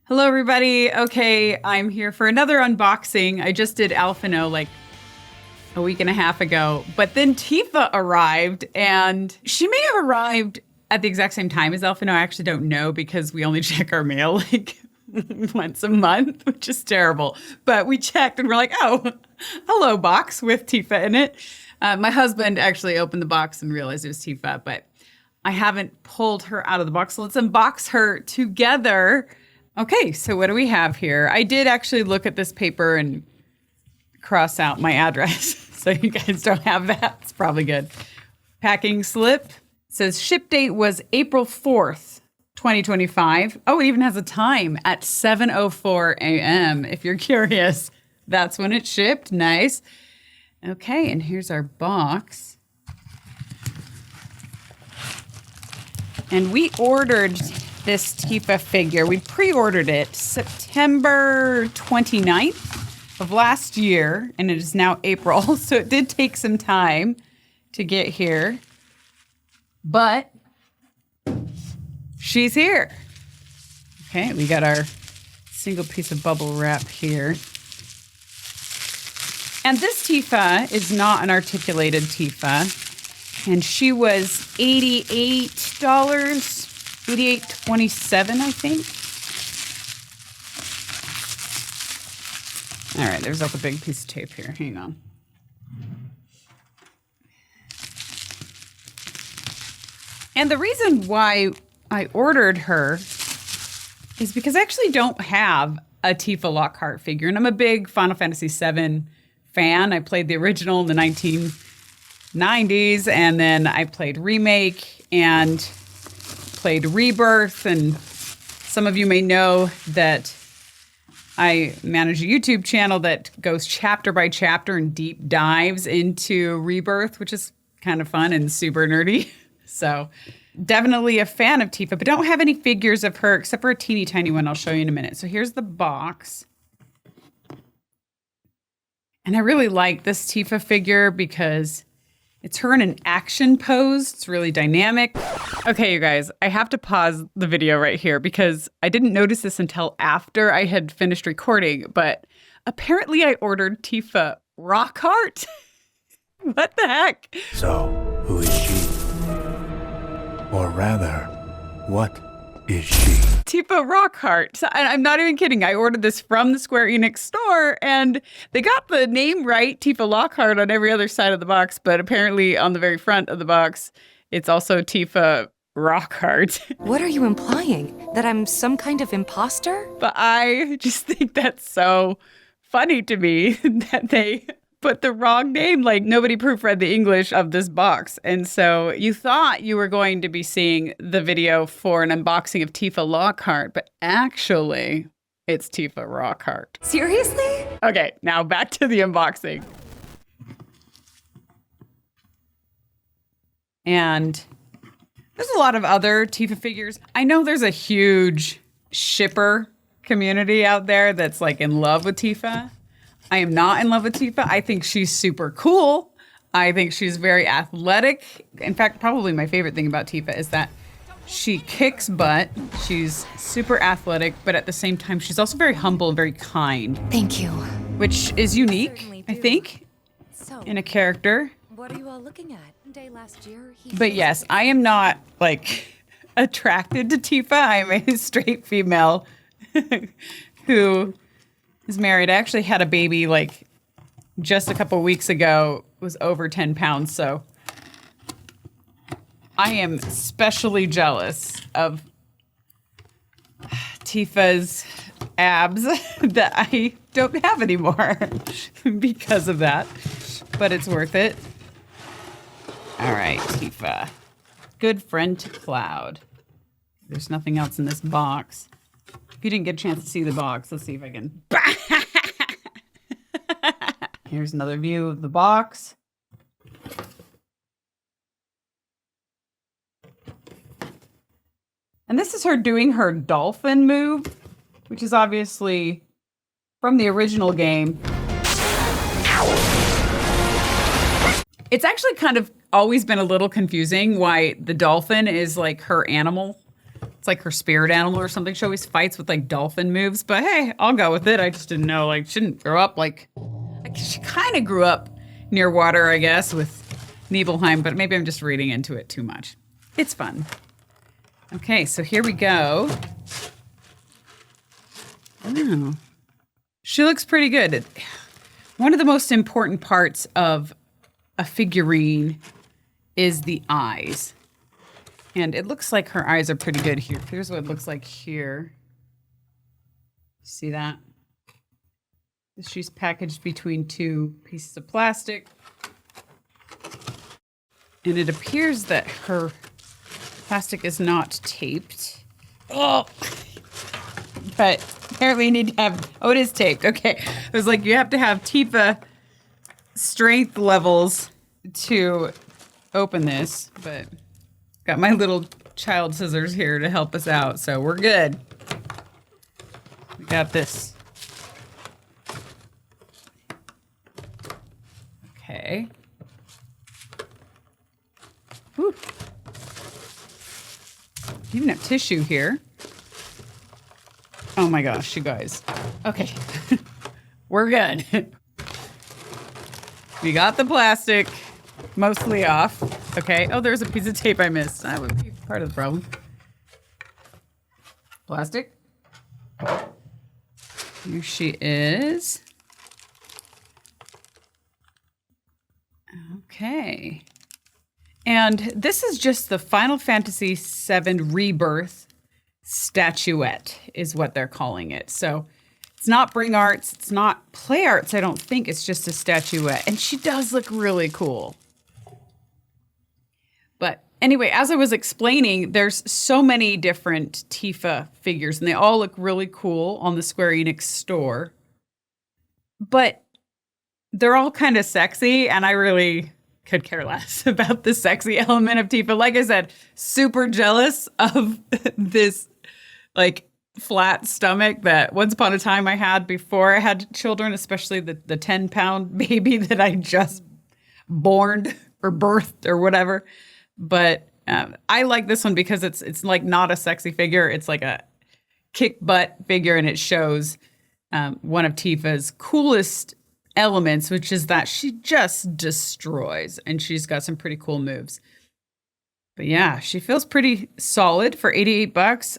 Hello, everybody. Okay, I'm here for another unboxing. I just did Alphino like a week and a half ago, but then Tifa arrived, and she may have arrived at the exact same time as Alphino. I actually don't know because we only check our mail like once a month, which is terrible. But we checked and we're like, oh, hello, box with Tifa in it. My husband actually opened the box and realized it was Tifa, but I haven't pulled her out of the box. So let's unbox her together. Okay, so what do we have here? I did actually look at this paper and cross out my address, so you guys don't have that. It's probably good. Packing slip. It says ship date was April 4th, 2025. Oh, it even has a time at 7:04 a.m. If you're curious, that's when it shipped. Nice. Okay, and here's our box. And we ordered this Tifa figure. We pre-ordered it September 29th of last year, and it is now April, so it did take some time to get here. But she's here. Okay, we got our single piece of bubble wrap here. And this Tifa is not an articulated Tifa, and she was $88, $88.27, I think. All right, there's like a big piece of tape here. Hang on. And the reason why I ordered her is because I actually don't have a Tifa Lockhart figure, and I'm a big Final Fantasy VII fan. I played the original in the 1990s, and then I played Remake and played Rebirth, and some of you may know that I manage a YouTube channel that goes chapter by chapter and deep dives into Rebirth, which is kind of fun and super nerdy. So definitely a fan of Tifa, but don't have any figures of her except for a teeny tiny one I'll show you in a minute. So here's the box. And I really like this Tifa figure because it's her in an action pose. It's really dynamic. Okay, you guys, I have to pause the video right here because I didn't notice this until after I had finished recording, but apparently I ordered Tifa Rockhart. What the heck? So, who is she? Or rather, what is she? Tifa Lockhart. So, I'm not even kidding. I ordered this from the Square Enix store, and they got the name right, Tifa Lockhart, on every other side of the box, but apparently on the very front of the box, it's also Tifa Lockhart. What are you implying? That I'm some kind of imposter? But I just think that's so funny to me that they put the wrong name. Like, nobody proofread the English of this box. And so you thought you were going to be seeing the video for an unboxing of Tifa Lockhart, but actually it's Tifa Lockhart. Seriously? Okay, now back to the unboxing. And there's a lot of other Tifa figures. I know there's a huge shipper community out there that's like in love with Tifa. I am not in love with Tifa. I think she's super cool. I think she's very athletic. In fact, probably my favorite thing about Tifa is that she kicks butt. She's super athletic, but at the same time, she's also very humble and very kind. Thank you. Which is unique, I think, in a character. What are you all looking at? Day last year, But yes, I am not like attracted to Tifa. I am a straight female who is married. I actually had a baby like just a couple weeks ago. It was over 10 pounds. So I am especially jealous of Tifa's abs that I don't have anymore because of that. But it's worth it. All right, Tifa. Good friend to Cloud. There's nothing else in this box. If you didn't get a chance to see the box, let's see if I can. Here's another view of the box. And this is her doing her dolphin move, which is obviously from the original game. It's actually kind of always been a little confusing why the dolphin is like her animal. it's like her spirit animal or something. She always fights with like dolphin moves, but hey, I'll go with it. I just didn't know, like, she didn't grow up like she kind of grew up near water, I guess, with Nibelheim, but maybe I'm just reading into it too much. It's fun. Okay, so here we go. Oh, she looks pretty good. One of the most important parts of a figurine is the eyes. And it looks like her eyes are pretty good here. Here's what it looks like here. See that? She's packaged between two pieces of plastic. And it appears that her plastic is not taped. Oh! But apparently you need to have, oh, it is taped. Okay. It was like you have to have Tifa strength levels to open this, but got my little child scissors here to help us out, so we're good. We got this. Okay. Whew. You even have tissue here. Oh my gosh, you guys. Okay. We're good. We got the plastic mostly off. Okay. Oh, there's a piece of tape I missed. That would be part of the problem. Plastic. Here she is. Okay. And this is just the Final Fantasy VII Rebirth Statuette is what they're calling it. So it's not Bring Arts. It's not Play Arts, I don't think. It's just a statuette. And she does look really cool. But anyway, as I was explaining, there's so many different Tifa figures, and they all look really cool on the Square Enix store. But they're all kind of sexy, and I really could care less about the sexy element of Tifa. Like I said, super jealous of this, like, flat stomach that once upon a time I had before I had children, especially the 10-pound baby that I just born or birthed or whatever. But I like this one because it's like not a sexy figure. It's like a kick butt figure, and it shows one of Tifa's coolest elements, which is that she just destroys, and she's got some pretty cool moves. But yeah, she feels pretty solid for $88.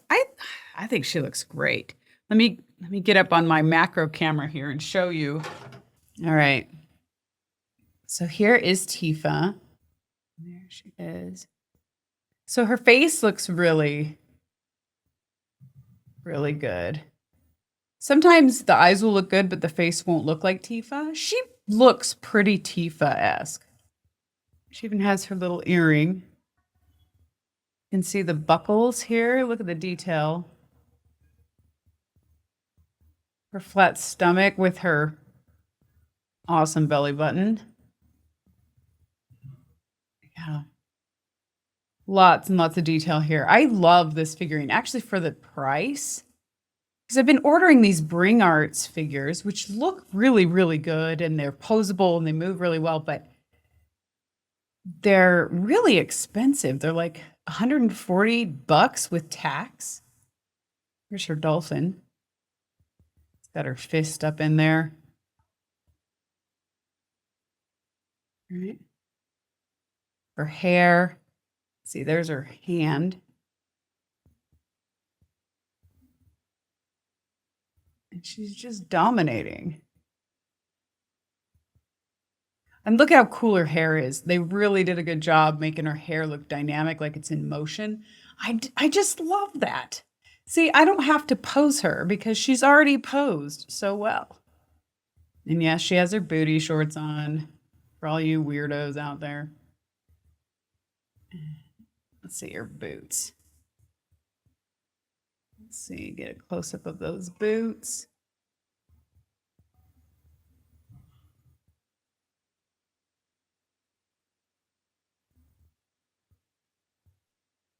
I think she looks great. Let me get up on my macro camera here and show you. All right. So here is Tifa. There she is. So her face looks really, really good. Sometimes the eyes will look good, but the face won't look like Tifa. She looks pretty Tifa-esque. She even has her little earring. You can see the buckles here. Look at the detail. Her flat stomach with her awesome belly button. Yeah. Lots and lots of detail here. I love this figurine. Actually, for the price, because I've been ordering these Bring Arts figures, which look really, really good, and they're posable and they move really well, but they're really expensive. They're like $140 with tax. Here's her dolphin. It's got her fist up in there. All right. Her hair. See, there's her hand. And she's just dominating. And look how cool her hair is. They really did a good job making her hair look dynamic, like it's in motion. I just love that. See, I don't have to pose her because she's already posed so well. And yes, she has her booty shorts on for all you weirdos out there. Let's see her boots. Let's see, get a close-up of those boots.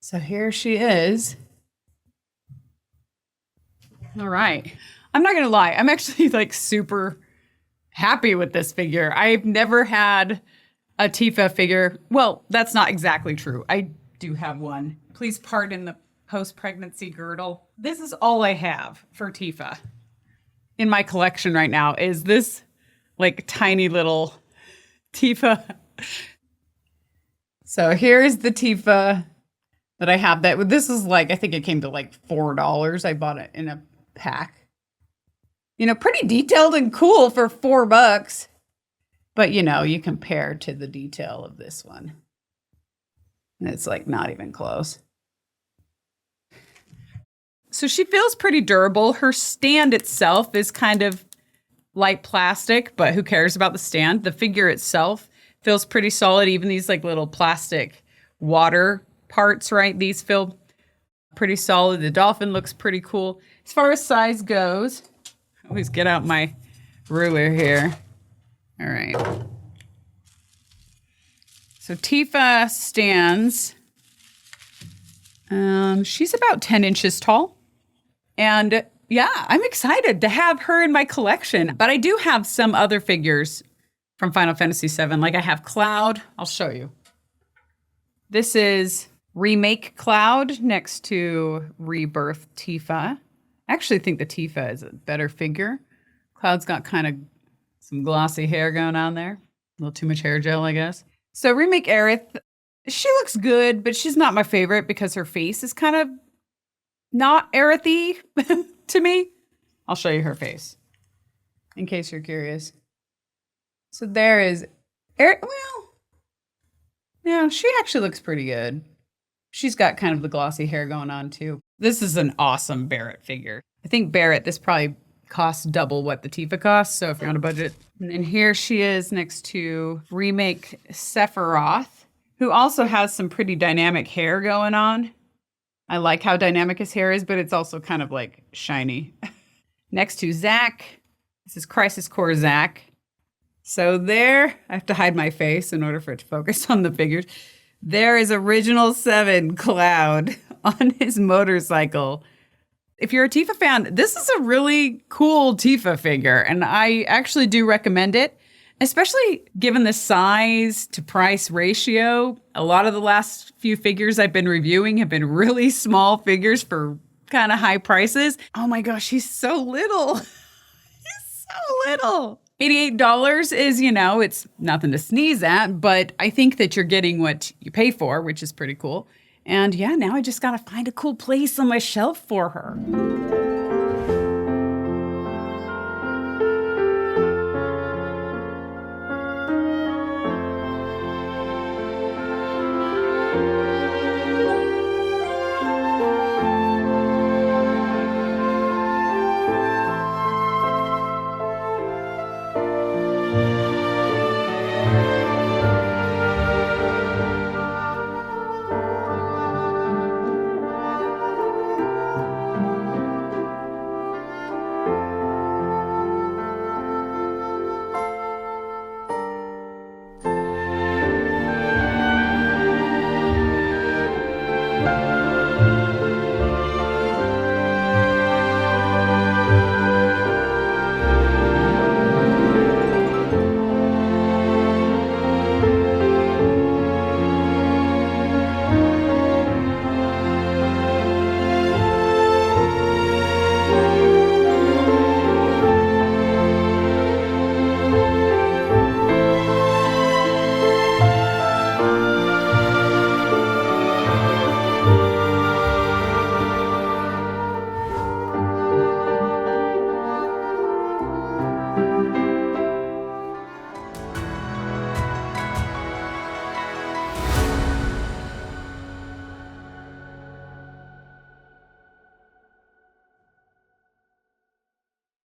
So here she is. All right. I'm not going to lie. I'm actually like super happy with this figure. I've never had a Tifa figure. Well, that's not exactly true. I do have one. Please pardon the post-pregnancy girdle. This is all I have for Tifa in my collection right now is this like tiny little Tifa. So here's the Tifa that I have. This is like, I think it came to like $4. I bought it in a pack. You know, pretty detailed and cool for $4. But you know, you compare to the detail of this one. And it's like not even close. So she feels pretty durable. Her stand itself is kind of light plastic, but who cares about the stand? The figure itself feels pretty solid. Even these like little plastic water parts, right? These feel pretty solid. The dolphin looks pretty cool. As far as size goes, I always get out my ruler here. All right. So Tifa stands, she's about 10 inches tall. And yeah, I'm excited to have her in my collection. But I do have some other figures from Final Fantasy VII. Like I have Cloud. I'll show you. This is Remake Cloud next to Rebirth Tifa. I actually think the Tifa is a better figure. Cloud's got kind of some glossy hair going on there. A little too much hair gel, I guess. So Remake Aerith, she looks good, but she's not my favorite because her face is kind of not Aerith-y to me. I'll show you her face in case you're curious. So there is Aerith. Well, yeah, she actually looks pretty good. She's got kind of the glossy hair going on too. This is an awesome Barrett figure. I think Barrett, this probably costs double what the Tifa costs, so if you're on a budget. And here she is next to Remake Sephiroth, who also has some pretty dynamic hair going on. I like how dynamic his hair is, but it's also kind of like shiny. Next to Zack, this is Crisis Core Zack. So there, I have to hide my face in order for it to focus on the figures. There is Original 7 Cloud on his motorcycle. If you're a Tifa fan, this is a really cool Tifa figure, and I actually do recommend it, especially given the size to price ratio. A lot of the last few figures I've been reviewing have been really small figures for kind of high prices. Oh my gosh, he's so little. He's so little. $88 is, you know, it's nothing to sneeze at, but I think that you're getting what you pay for, which is pretty cool. And yeah, now I just gotta find a cool place on my shelf for her.